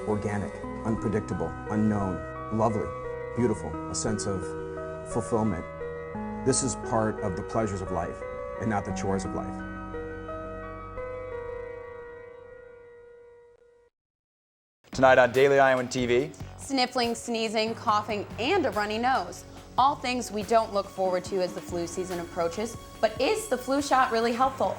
organic, unpredictable, unknown, lovely, beautiful, a sense of fulfillment. This is part of the pleasures of life and not the chores of life. Tonight on Daily Iowan TV. Sniffling, sneezing, coughing, and a runny nose. All things we don't look forward to as the flu season approaches. But is the flu shot really helpful?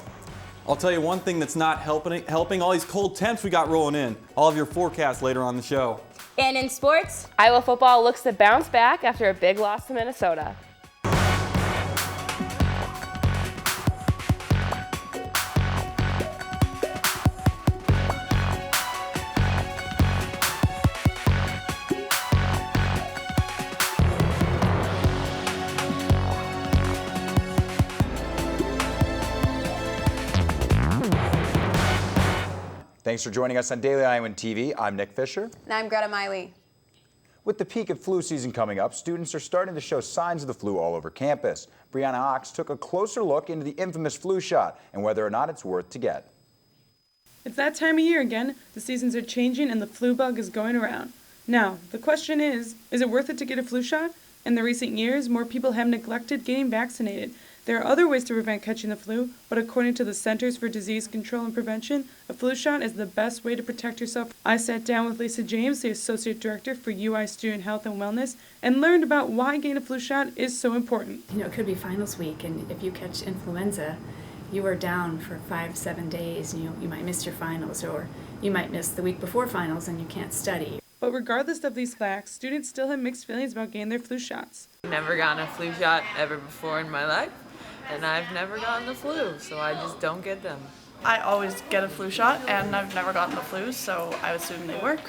I'll tell you one thing that's not helping all these cold temps we got rolling in. All of your forecasts later on the show. And in sports, Iowa football looks to bounce back after a big loss to Minnesota. Thanks for joining us on Daily Iowan TV. I'm Nick Fisher. And I'm Greta Miley. With the peak of flu season coming up, students are starting to show signs of the flu all over campus. Brianna Ox took a closer look into the infamous flu shot and whether or not it's worth to get. It's that time of year again. The seasons are changing and the flu bug is going around. Now, the question is it worth it to get a flu shot? In the recent years, more people have neglected getting vaccinated. There are other ways to prevent catching the flu, but according to the Centers for Disease Control and Prevention, a flu shot is the best way to protect yourself. I sat down with Lisa James, the Associate Director for UI Student Health and Wellness, and learned about why getting a flu shot is so important. You know, it could be finals week, and if you catch influenza, you are down for 5-7 days, and you might miss your finals, or you might miss the week before finals and you can't study. But regardless of these facts, students still have mixed feelings about getting their flu shots. I've never gotten a flu shot ever before in my life, and I've never gotten the flu, so I just don't get them. I always get a flu shot, and I've never gotten the flu, so I assume they work.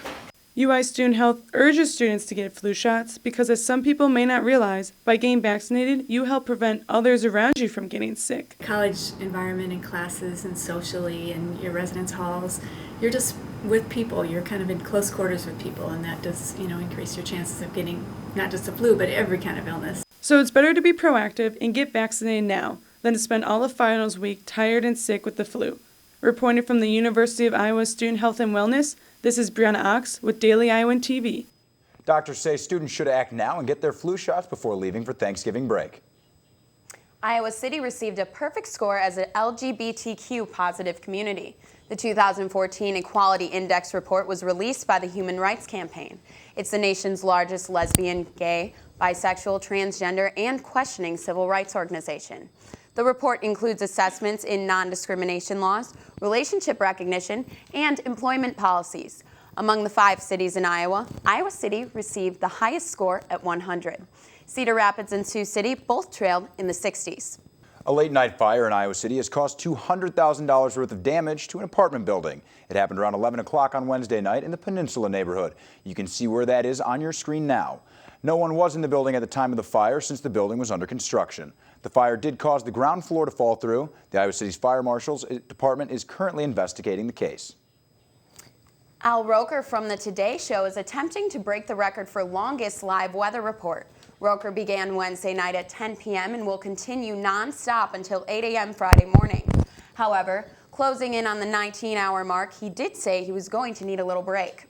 UI Student Health urges students to get flu shots because, as some people may not realize, by getting vaccinated, you help prevent others around you from getting sick. College environment and classes and socially and your residence halls, you're just with people. You're kind of in close quarters with people, and that does, increase your chances of getting not just the flu, but every kind of illness. So it's better to be proactive and get vaccinated now than to spend all of finals week tired and sick with the flu. Reporting from the University of Iowa Student Health and Wellness, this is Brianna Ox with Daily Iowan TV. Doctors say students should act now and get their flu shots before leaving for Thanksgiving break. Iowa City received a perfect score as an LGBTQ positive community. The 2014 Equality Index report was released by the Human Rights Campaign. It's the nation's largest lesbian, gay, bisexual, transgender, and questioning civil rights organization. The report includes assessments in non-discrimination laws, relationship recognition, and employment policies. Among the 5 cities in Iowa, Iowa City received the highest score at 100. Cedar Rapids and Sioux City both trailed in the 60s. A late-night fire in Iowa City has caused $200,000 worth of damage to an apartment building. It happened around 11 o'clock on Wednesday night in the Peninsula neighborhood. You can see where that is on your screen now. No one was in the building at the time of the fire since the building was under construction. The fire did cause the ground floor to fall through. The Iowa City's Fire Marshal's Department is currently investigating the case. Al Roker from the Today Show is attempting to break the record for longest live weather report. Roker began Wednesday night at 10 p.m. and will continue non-stop until 8 a.m. Friday morning. However, closing in on the 19-hour mark, he did say he was going to need a little break.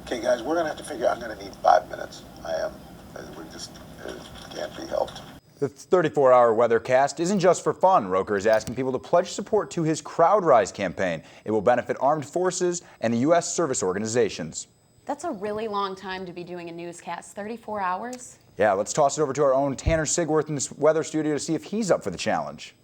Okay, guys, we're going to have to figure out, I'm going to need 5 minutes. I am. It can't be helped. The 34-hour weathercast isn't just for fun. Roker is asking people to pledge support to his Crowd Rise campaign. It will benefit armed forces and the U.S. service organizations. That's a really long time to be doing a newscast, 34 hours? Yeah, let's toss it over to our own Tanner Sigworth in this weather studio to see if he's up for the challenge.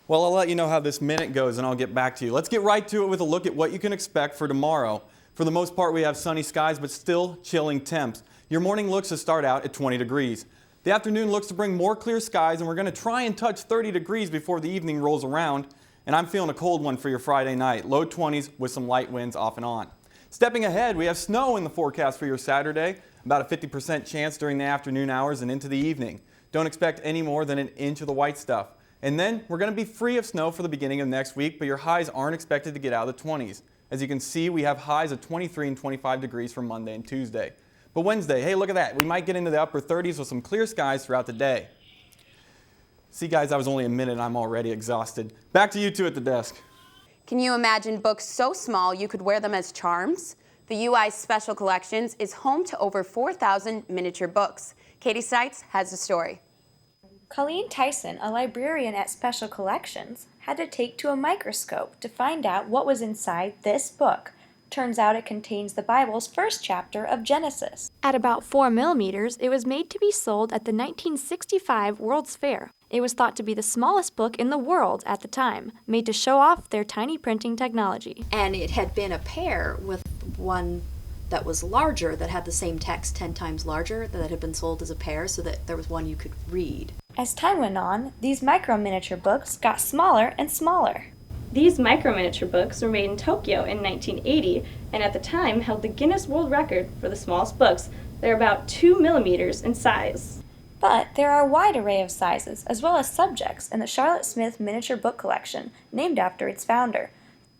Well, I'll let you know how this minute goes and I'll get back to you. Let's get right to it with a look at what you can expect for tomorrow. For the most part, we have sunny skies, but still chilling temps. Your morning looks to start out at 20 degrees. The afternoon looks to bring more clear skies, and we're going to try and touch 30 degrees before the evening rolls around. And I'm feeling a cold one for your Friday night. Low 20s with some light winds off and on. Stepping ahead, we have snow in the forecast for your Saturday. About a 50% chance during the afternoon hours and into the evening. Don't expect any more than an inch of the white stuff. And then we're going to be free of snow for the beginning of next week, but your highs aren't expected to get out of the 20s. As you can see, we have highs of 23 and 25 degrees for Monday and Tuesday. But Wednesday, hey, look at that. We might get into the upper 30s with some clear skies throughout the day. See, guys, I was only a minute and I'm already exhausted. Back to you two at the desk. Can you imagine books so small you could wear them as charms? The UI's Special Collections is home to over 4,000 miniature books. Katie Seitz has the story. Colleen Tyson, a librarian at Special Collections, had to take to a microscope to find out what was inside this book. Turns out it contains the Bible's first chapter of Genesis. At about 4 millimeters, it was made to be sold at the 1965 World's Fair. It was thought to be the smallest book in the world at the time, made to show off their tiny printing technology. And it had been a pair with one that was larger, that had the same text 10 times larger, that had been sold as a pair, so that there was one you could read. As time went on, these micro-miniature books got smaller and smaller. These micro-miniature books were made in Tokyo in 1980 and at the time held the Guinness World Record for the smallest books. They're about 2 millimeters in size. But there are a wide array of sizes as well as subjects in the Charlotte Smith Miniature Book Collection, named after its founder.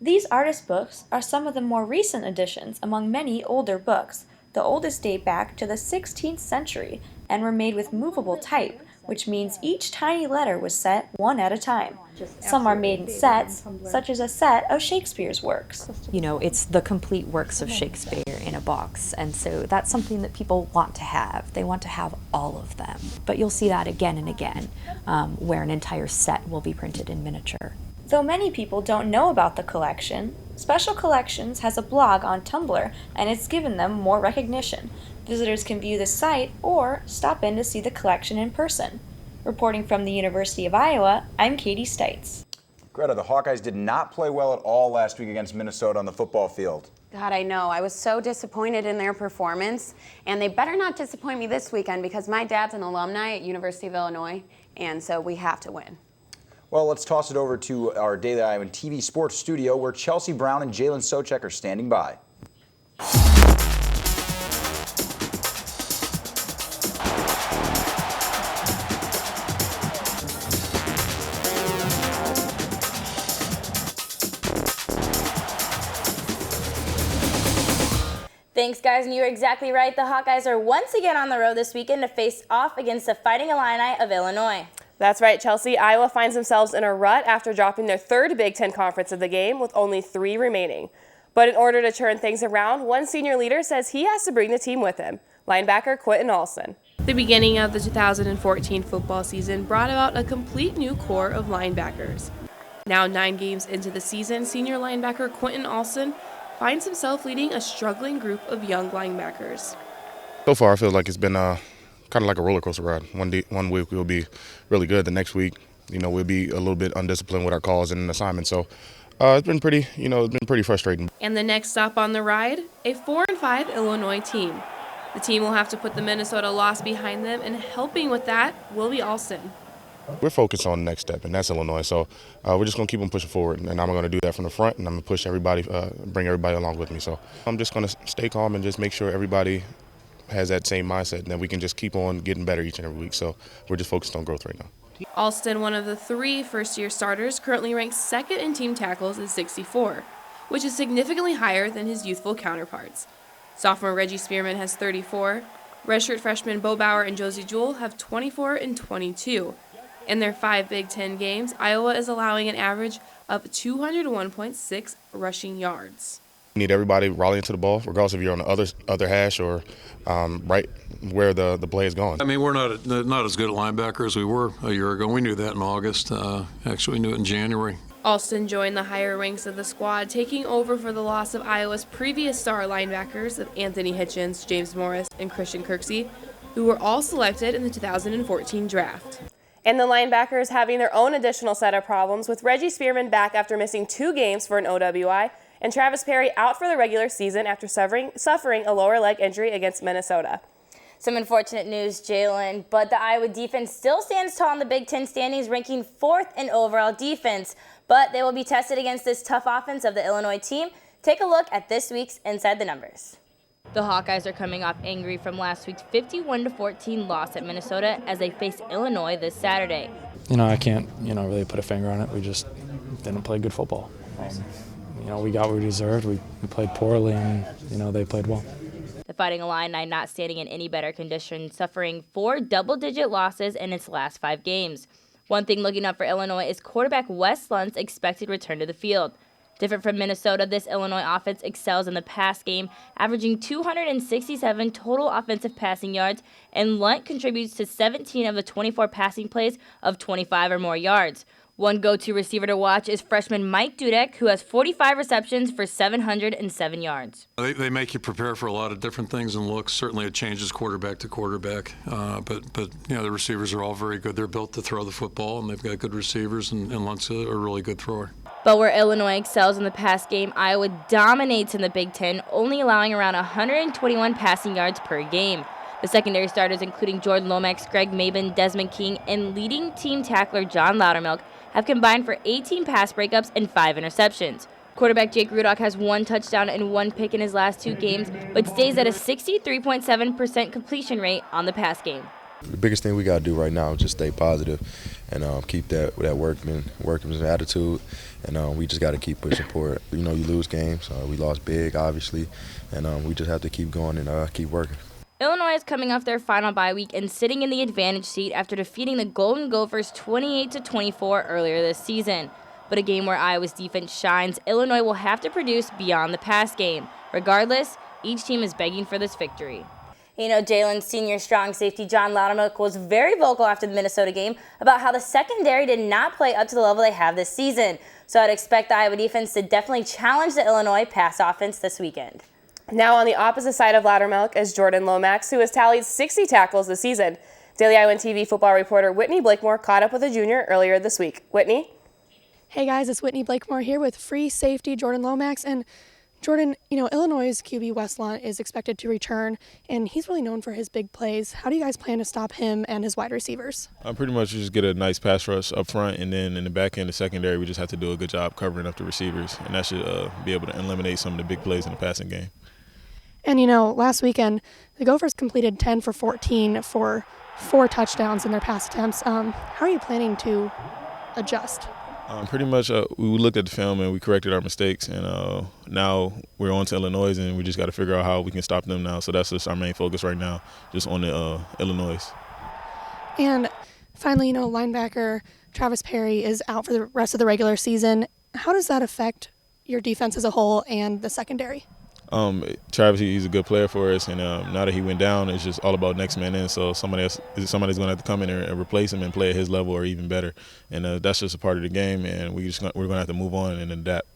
These artist books are some of the more recent additions among many older books. The oldest date back to the 16th century and were made with movable type, which means each tiny letter was set one at a time. Some are made in sets, such as a set of Shakespeare's works. You know, it's the complete works of Shakespeare in a box, and so that's something that people want to have. They want to have all of them. But you'll see that again and again, where an entire set will be printed in miniature. Though many people don't know about the collection, Special Collections has a blog on Tumblr, and it's given them more recognition. Visitors can view the site or stop in to see the collection in person. Reporting from the University of Iowa, I'm Katie Stites. Greta, the Hawkeyes did not play well at all last week against Minnesota on the football field. God, I know. I was so disappointed in their performance, and they better not disappoint me this weekend because my dad's an alumni at University of Illinois, and so we have to win. Well, let's toss it over to our Daily Iowan TV sports studio where Chelsea Brown and Jalen Socek are standing by. Thanks, guys, and you're exactly right. The Hawkeyes are once again on the road this weekend to face off against the Fighting Illini of Illinois. That's right, Chelsea. Iowa finds themselves in a rut after dropping their third Big Ten Conference of the game with only 3 remaining. But in order to turn things around, one senior leader says he has to bring the team with him. Linebacker Quentin Alston. The beginning of the 2014 football season brought about a complete new core of linebackers. Now 9 games into the season, senior linebacker Quentin Alston finds himself leading a struggling group of young linebackers. So far, I feel like it's been kind of like a roller coaster ride. One week we'll be really good. The next week, we'll be a little bit undisciplined with our calls and assignments. So it's been pretty frustrating. And the next stop on the ride, a 4-5 Illinois team. The team will have to put the Minnesota loss behind them, and helping with that will be Alston. We're focused on the next step, and that's Illinois. So we're just going to keep them pushing forward, and I'm going to do that from the front, and I'm going to push everybody, bring everybody along with me. So I'm just going to stay calm and just make sure everybody has that same mindset, and then we can just keep on getting better each and every week. So we're just focused on growth right now. Alston, one of the 3 first-year starters, currently ranks 2nd in team tackles at 64, which is significantly higher than his youthful counterparts. Sophomore Reggie Spearman has 34. Redshirt freshmen Bo Bauer and Josie Jewell have 24 and 22. In their 5 Big Ten games, Iowa is allowing an average of 201.6 rushing yards. You need everybody rallying to the ball, regardless if you're on the other hash or right where the play is going. I mean, we're not as good at linebacker as we were a year ago. We knew that in August. Actually, we knew it in January. Alston joined the higher ranks of the squad, taking over for the loss of Iowa's previous star linebackers of Anthony Hitchens, James Morris, and Christian Kirksey, who were all selected in the 2014 draft. And the linebackers having their own additional set of problems, with Reggie Spearman back after missing 2 games for an OWI, and Travis Perry out for the regular season after suffering a lower leg injury against Minnesota. Some unfortunate news, Jalen, but the Iowa defense still stands tall in the Big Ten standings, ranking 4th in overall defense. But they will be tested against this tough offense of the Illinois team. Take a look at this week's Inside the Numbers. The Hawkeyes are coming off angry from last week's 51-14 loss at Minnesota as they face Illinois this Saturday. I can't, really put a finger on it. We just didn't play good football. We got what we deserved. We played poorly, and, they played well. The Fighting Illini not standing in any better condition, suffering 4 double-digit losses in its last 5 games. One thing looking up for Illinois is quarterback Wes Lunt's expected return to the field. Different from Minnesota, this Illinois offense excels in the pass game, averaging 267 total offensive passing yards, and Lunt contributes to 17 of the 24 passing plays of 25 or more yards. One go-to receiver to watch is freshman Mike Dudek, who has 45 receptions for 707 yards. They make you prepare for a lot of different things and looks. Certainly it changes quarterback to quarterback, but the receivers are all very good. They're built to throw the football, and they've got good receivers, and Lunt's a really good thrower. But where Illinois excels in the pass game, Iowa dominates in the Big Ten, only allowing around 121 passing yards per game. The secondary starters, including Jordan Lomax, Greg Maben, Desmond King, and leading team tackler John Loudermilk, have combined for 18 pass breakups and 5 interceptions. Quarterback Jake Rudock has 1 touchdown and 1 pick in his last 2 games, but stays at a 63.7% completion rate on the pass game. The biggest thing we got to do right now is just stay positive and keep that workman's attitude, and we just got to keep pushing forward. You lose games. We lost big, obviously, and we just have to keep going and keep working. Illinois is coming off their final bye week and sitting in the advantage seat after defeating the Golden Gophers 28-24 earlier this season. But a game where Iowa's defense shines, Illinois will have to produce beyond the pass game. Regardless, each team is begging for this victory. Jalen's senior strong safety John Loudermilk was very vocal after the Minnesota game about how the secondary did not play up to the level they have this season. So I'd expect the Iowa defense to definitely challenge the Illinois pass offense this weekend. Now on the opposite side of Loudermilk is Jordan Lomax, who has tallied 60 tackles this season. Daily Iowan TV football reporter Whitney Blakemore caught up with a junior earlier this week. Whitney? Hey guys, it's Whitney Blakemore here with free safety Jordan Lomax. And Jordan, Illinois' QB Wes Lunt is expected to return, and he's really known for his big plays. How do you guys plan to stop him and his wide receivers? Pretty much just get a nice pass rush up front, and then in the back end, the secondary, we just have to do a good job covering up the receivers, and that should be able to eliminate some of the big plays in the passing game. And, last weekend, the Gophers completed 10 for 14 for 4 touchdowns in their pass attempts. How are you planning to adjust? Pretty much we looked at the film and we corrected our mistakes, and now we're on to Illinois, and we just got to figure out how we can stop them now. So that's just our main focus right now, just on the Illinois. And finally, linebacker Travis Perry is out for the rest of the regular season. How does that affect your defense as a whole and the secondary? Travis, he's a good player for us, and now that he went down, it's just all about next man in. So somebody's going to have to come in and replace him and play at his level or even better. And that's just a part of the game, and we're going to have to move on and adapt.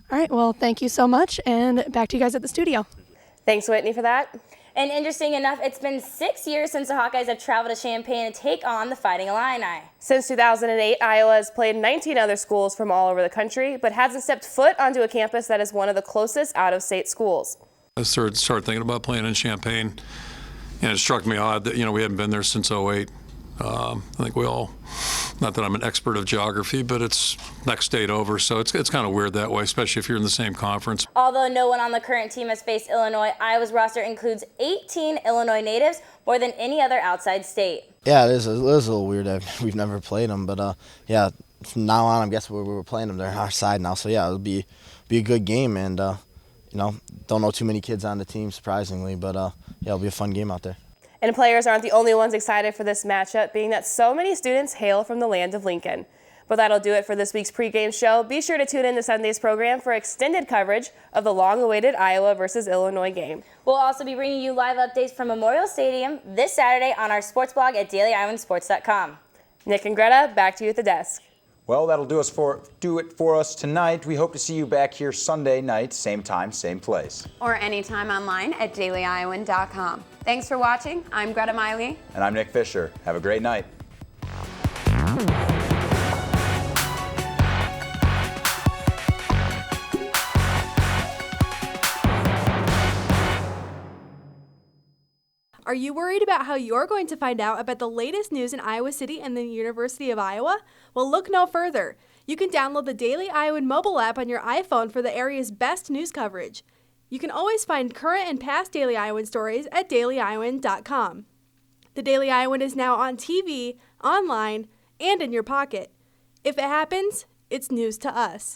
All right, well, thank you so much, and back to you guys at the studio. Thanks, Whitney, for that. And interesting enough, it's been 6 years since the Hawkeyes have traveled to Champaign to take on the Fighting Illini. Since 2008, Iowa has played 19 other schools from all over the country, but hasn't stepped foot onto a campus that is one of the closest out-of-state schools. I started thinking about playing in Champaign, and it struck me odd that we hadn't been there since 2008. I think we all, not that I'm an expert of geography, but it's next state over, so it's kind of weird that way, especially if you're in the same conference. Although no one on the current team has faced Illinois, Iowa's roster includes 18 Illinois natives, more than any other outside state. Yeah, it is a little weird that we've never played them, but yeah, from now on, I guess we were playing them. They're on our side now, so yeah, it'll be a good game, and don't know too many kids on the team, surprisingly, but yeah, it'll be a fun game out there. And players aren't the only ones excited for this matchup, being that so many students hail from the land of Lincoln. But that'll do it for this week's pregame show. Be sure to tune in to Sunday's program for extended coverage of the long-awaited Iowa versus Illinois game. We'll also be bringing you live updates from Memorial Stadium this Saturday on our sports blog at dailyiowansports.com. Nick and Greta, back to you at the desk. Well, that'll do it for us tonight. We hope to see you back here Sunday night, same time, same place. Or anytime online at dailyiowan.com. Thanks for watching. I'm Greta Miley. And I'm Nick Fisher. Have a great night. Are you worried about how you're going to find out about the latest news in Iowa City and the University of Iowa? Well, look no further. You can download the Daily Iowan mobile app on your iPhone for the area's best news coverage. You can always find current and past Daily Iowan stories at dailyiowan.com. The Daily Iowan is now on TV, online, and in your pocket. If it happens, it's news to us.